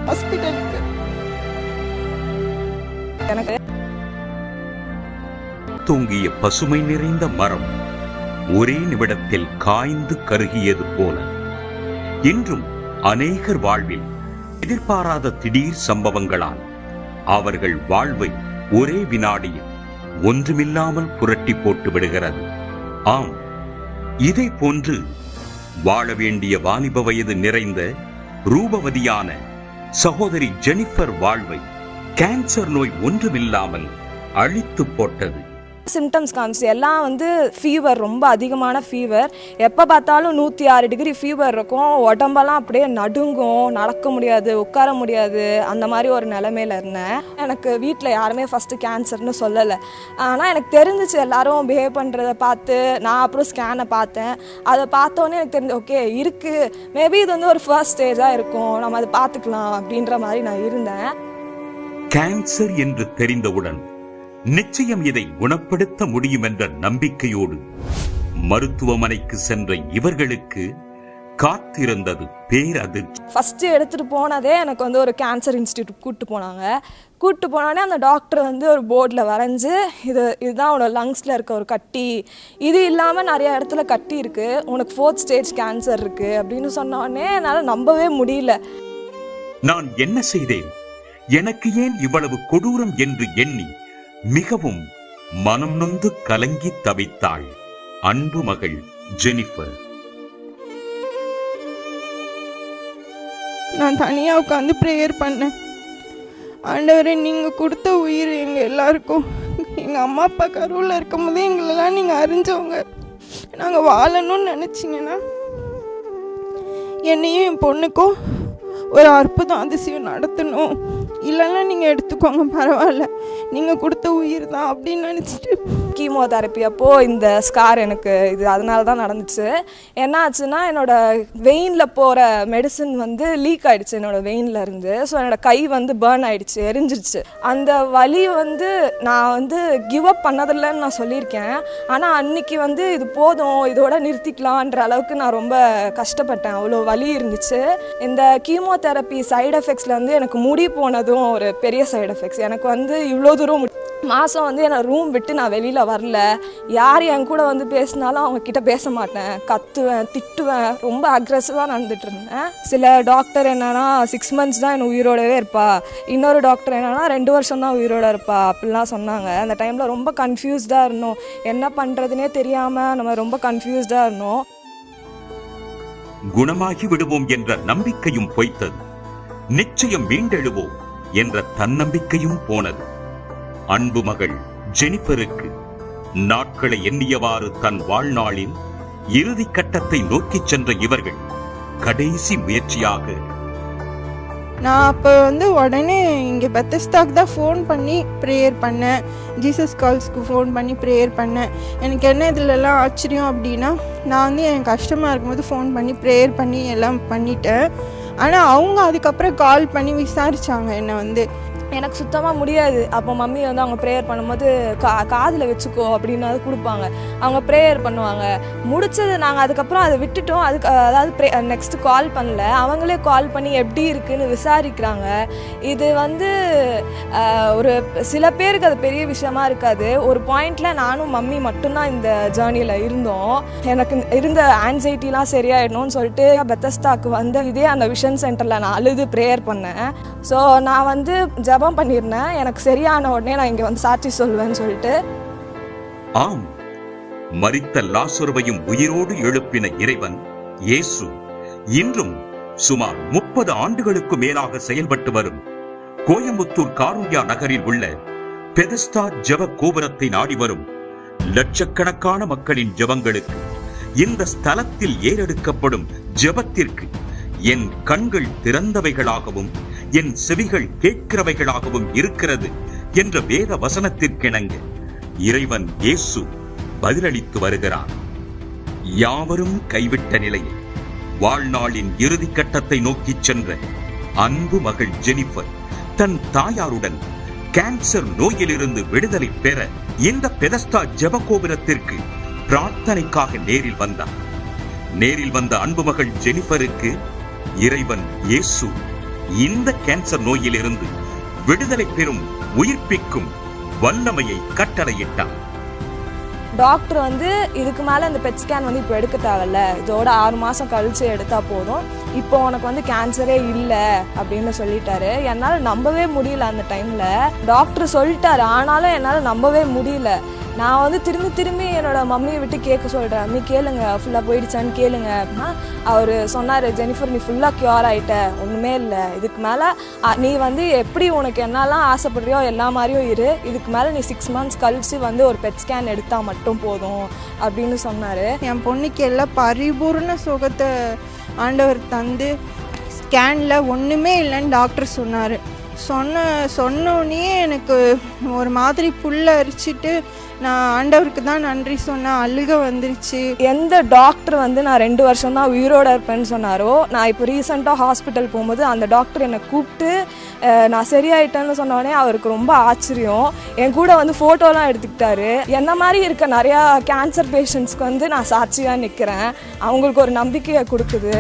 ஹாஸ்பிட்டலுக்கு. எனக்கு தூங்கிய பசுமை நிறைந்த மரம் ஒரே நிமிடத்தில் காய்ந்து கருகியது போல இன்றும் அநேகர் வாழ்வில் எதிர்பாராத திடீர் சம்பவங்களால் அவர்கள் வாழ்வை ஒரே வினாடியில் ஒன்றுமில்லாமல் புரட்டி போட்டு விடுகிறது. ஆம், இதை போன்று வாழ வேண்டிய வாலிப வயது நிறைந்த ரூபவதியான சகோதரி ஜெனிஃபர் வாழ்வை கேன்சர் நோய் ஒன்றுமில்லாமல் அழித்து போட்டது. சிம்டம்ஸ் காமிச்சு எல்லாம் வந்து ஃபீவர், ரொம்ப அதிகமான ஃபீவர். எப்போ பார்த்தாலும் 106 டிகிரி ஃபீவர் இருக்கும். உடம்பெல்லாம் அப்படியே நடுங்கும், நடக்க முடியாது, உட்கார முடியாது, அந்த மாதிரி ஒரு நிலைமையில இருந்தேன். எனக்கு வீட்டில் யாருமே ஃபஸ்ட்டு கேன்சர்னு சொல்லலை. ஆனால் எனக்கு தெரிஞ்சிச்சு எல்லாரும் பிஹேவ் பண்ணுறதை பார்த்து. நான் அப்புறம் ஸ்கேனை பார்த்தேன். அதை பார்த்தோன்னே எனக்கு தெரிஞ்சு ஓகே இருக்குது, மேபி இது வந்து ஒரு ஃபர்ஸ்ட் ஸ்டேஜாக இருக்கும், நம்ம அதை பார்த்துக்கலாம் அப்படின்ற மாதிரி நான் இருந்தேன். கேன்சர் என்று தெரிந்தவுடன் நிச்சயம் இதை குணப்படுத்த முடியும் என்ற நம்பிக்கையோடு மருத்துவமனைக்கு சென்ற இவர்களுக்கு காத்திருந்தது பேரதிர்ச்சி. ஃபர்ஸ்ட் எடுத்துட்டு போனதே எனக்கு வந்து ஒரு கேன்சர் இன்ஸ்டியூட் கூப்பிட்டு போனாங்க. கூப்பிட்டு போனோடனே அந்த டாக்டர் வந்து ஒரு போர்டில் வரைஞ்சி இதுதான் உன்னோட லங்ஸில் இருக்க ஒரு கட்டி, இது இல்லாமல் நிறைய இடத்துல கட்டி இருக்குது, உனக்கு 4th ஸ்டேஜ் கேன்சர் இருக்குது அப்படின்னு சொன்னோடனே என்னால் நம்பவே முடியல. நான் என்ன செய்தேன், எனக்கு ஏன் இவ்வளவு கொடூரம் என்று எண்ணி மிகவும் மனம் நொந்து கலங்கி தவித்தாள் அன்பு மகள் ஜெனிஃபர். நான் தனியாக உட்காந்து ப்ரேயர் பண்ணேன். ஆண்டவரே, நீங்கள் கொடுத்த உயிர் எங்கள் எல்லாருக்கும், எங்கள் அம்மா அப்பா கருவில் இருக்கும் போதே எங்களெல்லாம் நீங்கள் அறிஞ்சவங்க. நாங்கள் வாழணும்னு நினச்சிங்கன்னா என்னையும் என் பொண்ணுக்கும் ஒரு அற்புதம் அதிசயம் நடத்தணும். இல்லைன்னா நீங்கள் எடுத்துக்கோங்க, பரவாயில்ல, நீங்கள் கொடுத்த உயிர் தான் அப்படின்னு நினச்சிட்டு. கீமோதெரப்பி அப்போது இந்த ஸ்கார் எனக்கு இது அதனால தான் நடந்துச்சு. என்ன ஆச்சுன்னா, என்னோடய வெயினில் போகிற மெடிசன் வந்து லீக் ஆகிடுச்சு என்னோடய வெயினில் இருந்து. ஸோ என்னோடய கை வந்து பேர்ன் ஆகிடுச்சு, எரிஞ்சிருச்சு. அந்த வலி வந்து நான் வந்து கிவ் அப் பண்ணதில்லைன்னு நான் சொல்லியிருக்கேன். ஆனால் அன்னைக்கு வந்து இது போதும், இதோட நிறுத்திக்கலான்ற அளவுக்கு நான் ரொம்ப கஷ்டப்பட்டேன். அவ்வளோ வலி இருந்துச்சு. இந்த கீமோதெரப்பி சைடு எஃபெக்ட்ஸ்லேருந்து எனக்கு முடி போனதும் ஒரு பெரிய சைடு எஃபெக்ட்ஸ். எனக்கு வந்து இவ்வளோ தூரம் மாதம் வந்து என்னை ரூம் விட்டு நான் வெளியில் வரல. யார் என் கூட வந்து பேசினாலும் அவங்கக்கிட்ட பேச மாட்டேன், கத்துவேன், திட்டுவேன், ரொம்ப அக்ரெசிவாக நடந்துட்டு இருந்தேன். சில டாக்டர் என்னன்னா 6 months தான் என்னை உயிரோடவே இருப்பா, இன்னொரு டாக்டர் என்னன்னா 2 வருஷம் தான் உயிரோட இருப்பா அப்படிலாம் சொன்னாங்க. அந்த டைமில் ரொம்ப கன்ஃபியூஸ்டாக இருந்தோம், என்ன பண்ணுறதுனே தெரியாமல் நம்ம ரொம்ப கன்ஃபியூஸ்டாக இருந்தோம். குணமாகி விடுவோம் என்ற நம்பிக்கையும் பொய்த்தது, நிச்சயம் மீண்டெழுவோம் என்ற தன்னம்பிக்கையும் போனது. அன்பு மகள் ஜெனிஃபருக்கு நாட்களை எண்ணியவாறு தன் வாழ்நாளில் இறுதி கட்டத்தை நோக்கிச் சென்ற இவர்கள் கடைசி முயற்சியாக நான் அப்போ வந்து உடனே இங்கே பெத்தஸ்தாக்கு தான் ஃபோன் பண்ணி ப்ரேயர் பண்ணேன். ஜீசஸ் கால்ஸ்க்கு ஃபோன் பண்ணி ப்ரேயர் பண்ணேன். எனக்கு என்ன இதிலெல்லாம் ஆச்சரியம் அப்படின்னா, நான் வந்து என் கஷ்டமாக இருக்கும்போது ஃபோன் பண்ணி ப்ரேயர் பண்ணி எல்லாம் பண்ணிட்டேன். ஆனால் அவங்க அதுக்கப்புறம் கால் பண்ணி விசாரித்தாங்க என்னை வந்து. எனக்கு சுத்தமாக முடியாது. அப்போ மம்மி வந்து அவங்க ப்ரேயர் பண்ணும்போது காதில் வச்சுக்கோ அப்படின்னு கொடுப்பாங்க. அவங்க ப்ரேயர் பண்ணுவாங்க. முடிச்சது நாங்கள் அதுக்கப்புறம் அதை விட்டுட்டோம். அதாவது நெக்ஸ்ட்டு கால் பண்ணல, அவங்களே கால் பண்ணி எப்படி இருக்குன்னு விசாரிக்கிறாங்க. இது வந்து ஒரு சில பேருக்கு அது பெரிய விஷயமா இருக்காது. ஒரு பாயிண்டில் நானும் மம்மி மட்டும்தான் இந்த ஜேர்னியில் இருந்தோம். எனக்கு இருந்த ஆன்சைட்டிலாம் சரியாயிடணும்னு சொல்லிட்டு பெத்தஸ்தாக்கு வந்து இதே அந்த விஷன் சென்டரில் நான் அழுது ப்ரேயர் பண்ணேன். ஸோ நான் வந்து ஜெபம் பண்ணியிருந்தேன், எனக்கு சரியான உடனே நான் இங்கே வந்து சாட்சி சொல்லுவேன்னு சொல்லிட்டு. ஆம், மரித்த லாசருவையும் உயிரோடு எழுப்பின இறைவன் இயேசு இன்றும் சுமார் 30 ஆண்டுகளுக்கு மேலாக செயல்பட்டு வரும் கோயம்புத்தூர் காருண்யா நகரில் உள்ள பெதஸ்தா ஜெப கோபுரத்தை நாடி வரும் லட்சக்கணக்கான மக்களின் ஜெபங்களுக்கு, இந்த ஸ்தலத்தில் ஏறெடுக்கப்படும் ஜெபத்திற்கு என் கண்கள் திறந்தவைகளாகவும் என் செவிகள் கேட்கிறவைகளாகவும் இருக்கிறது என்ற வேத வசனத்திற்கிணங்க இறைவன் இயேசு பதிலளித்து வருகிறார். யாவரும் கைவிட்ட நிலையில் வாழ்நாளின் இறுதி கட்டத்தை நோக்கி சென்ற அன்பு மகள் ஜெனிஃபர் தன் தாயாருடன் கேன்சர் நோயிலிருந்து விடுதலை பெற இந்த பெதஸ்தா ஜெபகோபுரத்திற்கு பிரார்த்தனைக்காக நேரில் வந்தார். நேரில் வந்த அன்பு மகள் ஜெனிஃபருக்கு இறைவன் இயேசு இந்த கேன்சர் நோயிலிருந்து விடுதலை பெறும் உயிர்ப்பிக்கும் வல்லமையை கட்டளையிட்டார். டாக்டர் வந்து இதுக்கு மேலே இந்த பெட் ஸ்கேன் வந்து இப்போ எடுக்க தேவையில்ல, இதோட 6 மாதம் கழிச்சு எடுத்தால் போதும், இப்போ உனக்கு வந்து கேன்சரே இல்லை அப்படின்னு சொல்லிட்டாரு. என்னால் நம்பவே முடியல. அந்த டைமில் டாக்டர் சொல்லிட்டாரு, ஆனாலும் என்னால் நம்பவே முடியல. நான் வந்து திரும்பி என்னோட மம்மியை விட்டு கேட்க சொல்கிறேன், மம்மி கேளுங்க ஃபுல்லாக போயிடுச்சான்னு கேளுங்க அப்படின்னா அவர் சொன்னார், ஜெனிஃபர் நீ ஃபுல்லாக க்யூர் ஆகிட்ட, ஒன்றுமே இல்லை, இதுக்கு மேலே நீ வந்து எப்படி உனக்கு என்னெல்லாம் ஆசைப்படுறியோ எல்லா மாதிரியும் இரு, இதுக்கு மேலே நீ 6 மந்த்ஸ் கழிச்சு வந்து ஒரு பெட் ஸ்கேன் எடுத்தால் மட்டும் போதும் அப்படின்னு சொன்னார். என் பொண்ணுக்கு எல்லாம் பரிபூர்ண சுகத்தை ஆண்டவர் தந்து ஸ்கேனில் ஒன்றுமே இல்லைன்னு டாக்டர் சொன்னார். சொன்னோடனே எனக்கு ஒரு மாதிரி புல்ல அரிச்சிட்டு நான் ஆண்டவருக்கு தான் நன்றி சொன்னேன். அழுக வந்துருச்சு. எந்த டாக்டர் வந்து நான் 2 வருஷம் தான் உயிரோடு இருப்பேன்னு சொன்னாரோ, நான் இப்போ ரீசெண்டாக ஹாஸ்பிட்டல் போகும்போது அந்த டாக்டர் என்னை கூப்பிட்டு நான் சரியாயிட்டேன்னு சொன்னோடனே அவருக்கு ரொம்ப ஆச்சரியம். என் கூட வந்து ஃபோட்டோலாம் எடுத்துக்கிட்டாரு. என்ன மாதிரி இருக்க நிறையா கேன்சர் பேஷண்ட்ஸ்க்கு வந்து நான் சாட்சியாக நிற்கிறேன். அவங்களுக்கு ஒரு நம்பிக்கையை கொடுக்குது.